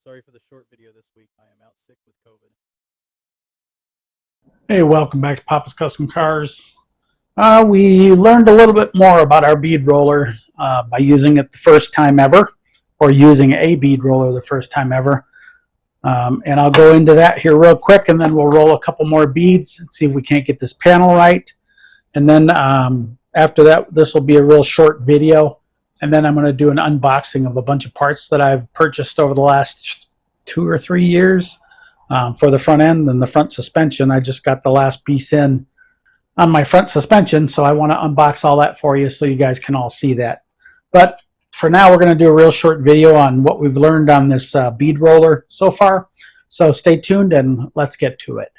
Sorry for the short video this week. I am out sick with COVID. Hey, welcome back to Papa's Custom Cars. We learned a little bit more about our bead roller by using it the first time ever, or using a bead roller the first time ever. And I'll go into that here real quick, and then we'll roll a couple more beads and see if we can't get this panel right. And then after that, this will be a real short video. And then I'm going to do an unboxing of a bunch of parts that I've purchased over the last 2 or 3 years. For the front end and the front suspension. I just got the last piece in on my front suspension, so I want to unbox all that for you so you guys can all see that. But for now, we're going to do a real short video on what we've learned on this bead roller so far. So stay tuned and let's get to it.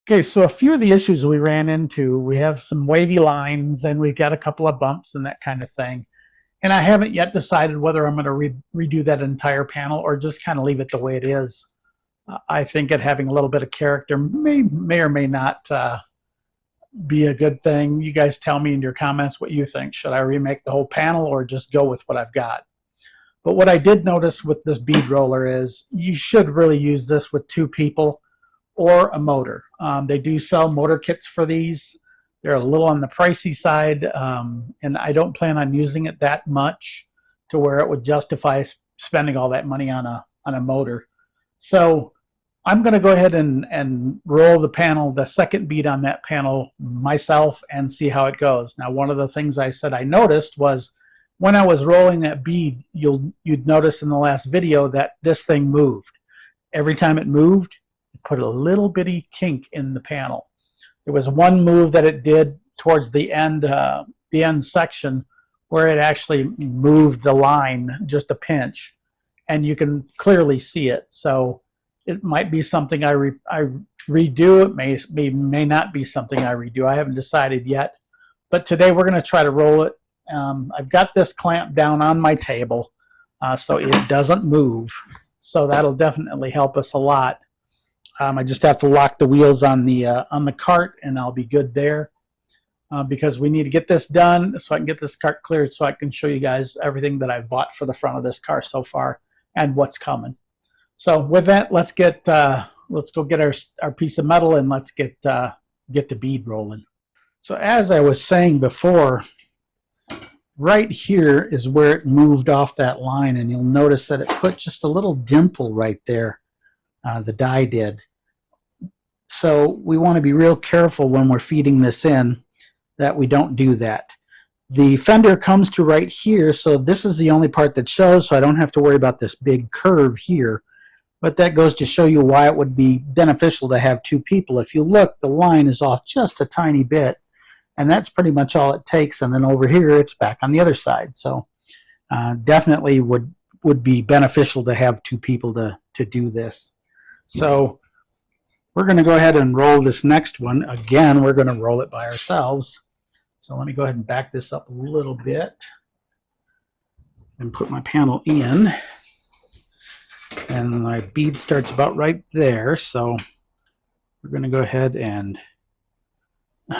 Okay, so a few of the issues we ran into, we have some wavy lines and we've got a couple of bumps and that kind of thing. And I haven't yet decided whether I'm going to redo that entire panel or just kind of leave it the way it is. I think it having a little bit of character may or may not be a good thing. You guys tell me in your comments what you think. Should I remake the whole panel or just go with what I've got? But what I did notice with this bead roller is you should really use this with 2 people or a motor. They do sell motor kits for these. They're a little on the pricey side, and I don't plan on using it that much to where it would justify spending all that money on a motor. So I'm going to go ahead and roll the panel, the second bead on that panel myself, and see how it goes. Now, one of the things I said I noticed was when I was rolling that bead, you'd notice in the last video that this thing moved. Every time it moved, put a little bitty kink in the panel. There was one move that it did towards the end section where it actually moved the line just a pinch, and you can clearly see it. So it might be something I redo. It may not be something I redo. I haven't decided yet. But today we're going to try to roll it. I've got this clamp down on my table so it doesn't move. So that'll definitely help us a lot. I just have to lock the wheels on the cart, and I'll be good there because we need to get this done so I can get this cart cleared so I can show you guys everything that I've bought for the front of this car so far and what's coming. So with that, let's go get our piece of metal and let's get the bead rolling. So as I was saying before, right here is where it moved off that line, and you'll notice that it put just a little dimple right there. The die did. So we want to be real careful when we're feeding this in that we don't do that. The fender comes to right here, so this is the only part that shows, so I don't have to worry about this big curve here. But that goes to show you why it would be beneficial to have 2 people. If you look, the line is off just a tiny bit, and that's pretty much all it takes. And then over here, it's back on the other side. So definitely would be beneficial to have 2 people to do this. So we're going to go ahead and roll this next one. Again, we're going to roll it by ourselves. So let me go ahead and back this up a little bit and put my panel in. And my bead starts about right there. So we're going to go ahead and,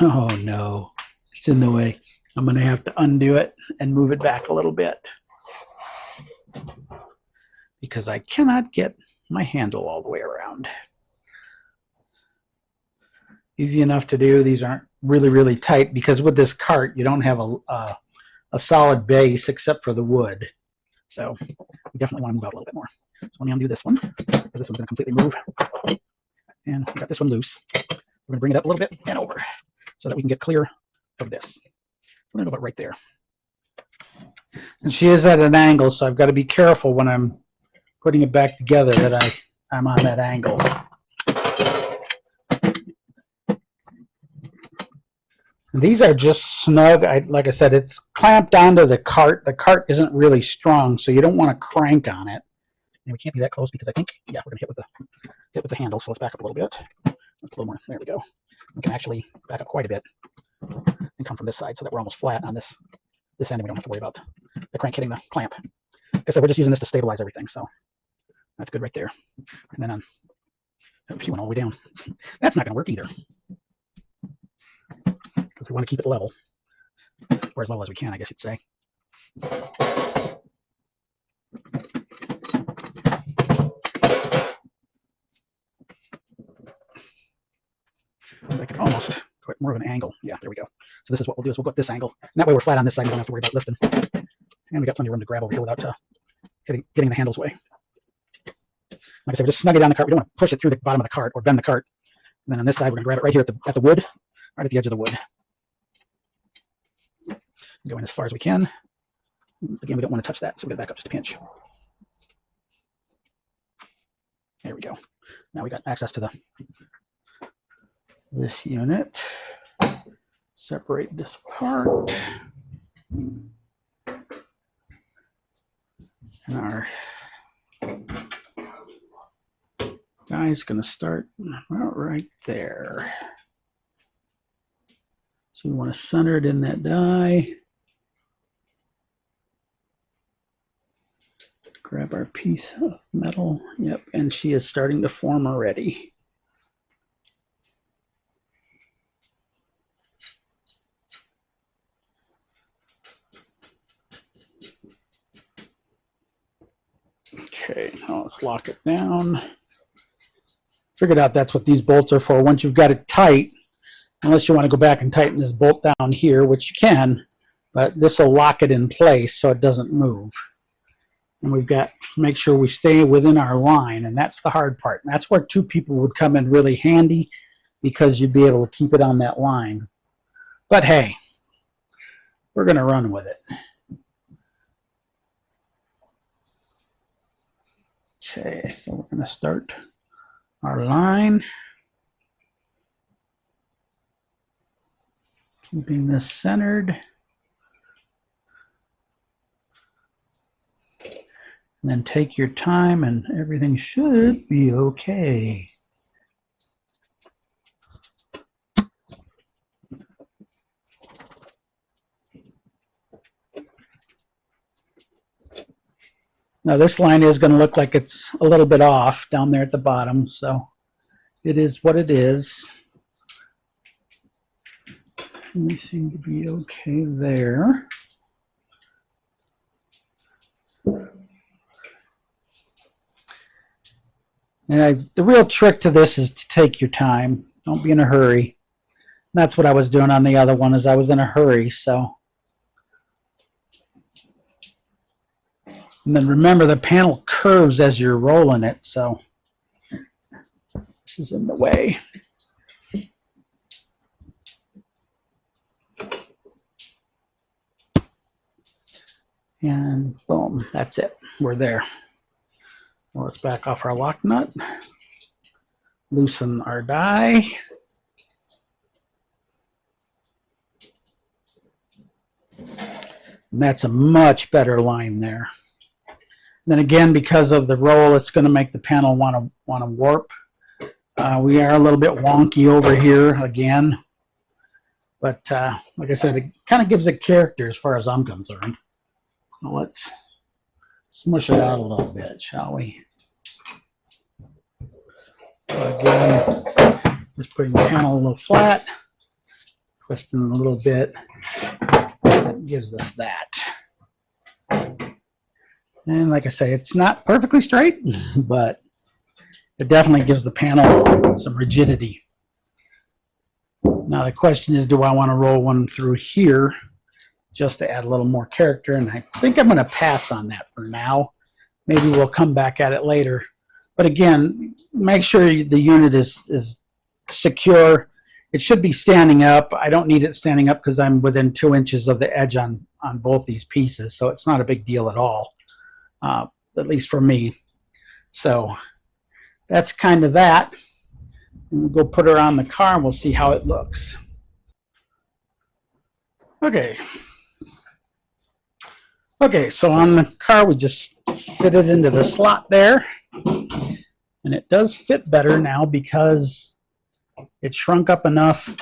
oh no, it's in the way. I'm going to have to undo it and move it back a little bit because I cannot get my handle all the way around. Easy enough to do. These aren't really tight because with this cart you don't have a solid base except for the wood. So we definitely want to move out a little bit more. So let me undo this one because this one's going to completely move. And we got this one loose. We're going to bring it up a little bit and over so that we can get clear of this. We're going to go about right there. And she is at an angle, so I've got to be careful when I'm putting it back together that I'm on that angle. And these are just snug. Like I said, it's clamped onto the cart. The cart isn't really strong, so you don't want to crank on it. And we can't be that close because I think, yeah, we're going to hit with the handle. So let's back up a little bit. Let's put a little more. There we go. We can actually back up quite a bit and come from this side so that we're almost flat on this end, and we don't have to worry about the crank hitting the clamp. Like I said, we're just using this to stabilize everything, so that's good right there. And then she went all the way down. That's not going to work either, because we want to keep it level, or as level as we can, I guess you'd say. I can almost quite more of an angle. Yeah, there we go. So this is what we'll do, is we'll go at this angle. And that way we're flat on this side, we don't have to worry about lifting. And we got plenty of room to grab over here without getting the handles away. Like I said, we just snug it down the cart. We don't want to push it through the bottom of the cart or bend the cart. And then on this side, we're going to grab it right here at the wood, right at the edge of the wood. Go in as far as we can. Again, we don't want to touch that, so we're going to back up just a pinch. There we go. Now we got access to this unit. Separate this apart. And our guy's going to start right there. So we want to center it in that die. Grab our piece of metal. Yep, and she is starting to form already. Okay, now let's lock it down. Figured out that's what these bolts are for. Once you've got it tight, unless you want to go back and tighten this bolt down here, which you can, but this will lock it in place so it doesn't move. And we've got to make sure we stay within our line, and that's the hard part. And that's where two people would come in really handy, because you'd be able to keep it on that line. But hey, we're going to run with it. Okay, so we're going to start our line. Keeping this centered. And then take your time and everything should be okay. Now this line is going to look like it's a little bit off down there at the bottom, so it is what it is. We seem to be okay there. And the real trick to this is to take your time. Don't be in a hurry. That's what I was doing on the other one, is I was in a hurry, so. And then remember, the panel curves as you're rolling it, so this is in the way. And boom, that's it. We're there. Well, let's back off our lock nut. Loosen our die. And that's a much better line there. Then again, because of the roll, it's going to make the panel want to warp. We are a little bit wonky over here again, but like I said, it kind of gives it character as far as I'm concerned. So let's smush it out a little bit, shall we? So again, just putting the panel a little flat, twisting a little bit. That gives us that. And like I say, it's not perfectly straight, but it definitely gives the panel some rigidity. Now the question is, do I want to roll one through here just to add a little more character? And I think I'm going to pass on that for now. Maybe we'll come back at it later. But again, make sure the unit is secure. It should be standing up. I don't need it standing up because I'm within 2 inches of the edge on both these pieces, so it's not a big deal at all. At least for me. So that's kind of that. And we'll go put her on the car and we'll see how it looks. Okay. Okay, so on the car we just fit it into the slot there. And it does fit better now because it shrunk up enough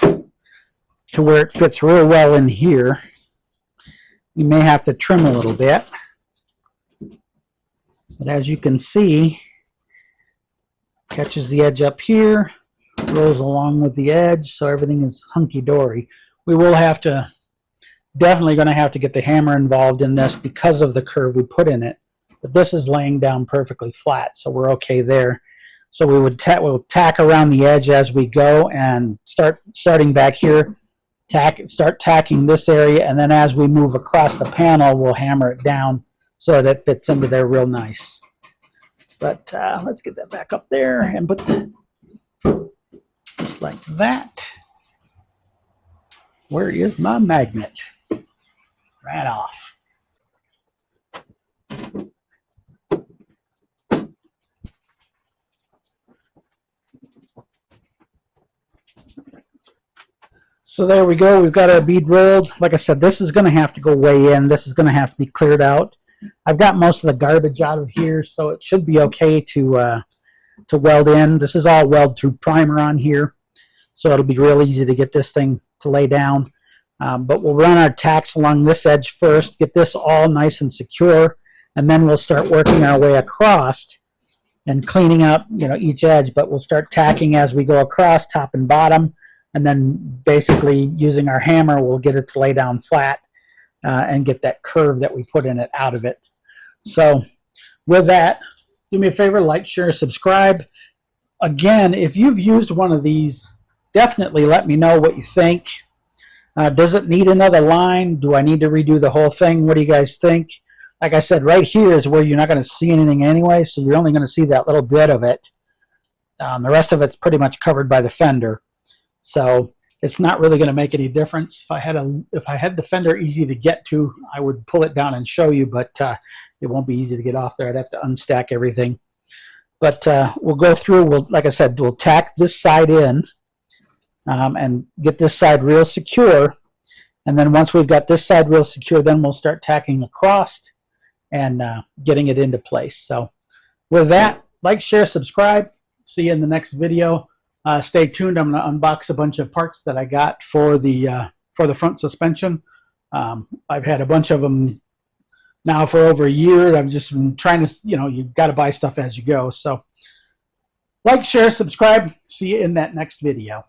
to where it fits real well in here. You may have to trim a little bit. But as you can see, catches the edge up here, rolls along with the edge, so everything is hunky-dory. We will have to, definitely going to have to get the hammer involved in this because of the curve we put in it. But this is laying down perfectly flat, so we're okay there. So we would we'll tack around the edge as we go and starting back here, start tacking this area, and then as we move across the panel, we'll hammer it down so that it fits into there real nice. But let's get that back up there and put the, just like that. Where is my magnet? Ran off. So there we go. We've got our bead rolled. Like I said, this is going to have to go way in. This is going to have to be cleared out. I've got most of the garbage out of here, so it should be okay to weld in. This is all weld through primer on here, so it'll be real easy to get this thing to lay down. But we'll run our tacks along this edge first, get this all nice and secure, and then we'll start working our way across and cleaning up, each edge. But we'll start tacking as we go across, top and bottom, and then basically using our hammer, we'll get it to lay down flat and get that curve that we put in it out of it. So with that, do me a favor, like, share, subscribe. Again, if you've used one of these, definitely let me know what you think. Does it need another line? Do I need to redo the whole thing? What do you guys think? Like I said, right here is where you're not going to see anything anyway, so you're only going to see that little bit of it. The rest of it's pretty much covered by the fender. So it's not really going to make any difference. If I had the fender easy to get to, I would pull it down and show you, but it won't be easy to get off there. I'd have to unstack everything. But we'll go through. Like I said, we'll tack this side in and get this side real secure. And then once we've got this side real secure, then we'll start tacking across and getting it into place. So with that, like, share, subscribe. See you in the next video. Stay tuned. I'm going to unbox a bunch of parts that I got for the front suspension. I've had a bunch of them now for over a year. I've just been trying to, you've got to buy stuff as you go. So like, share, subscribe. See you in that next video.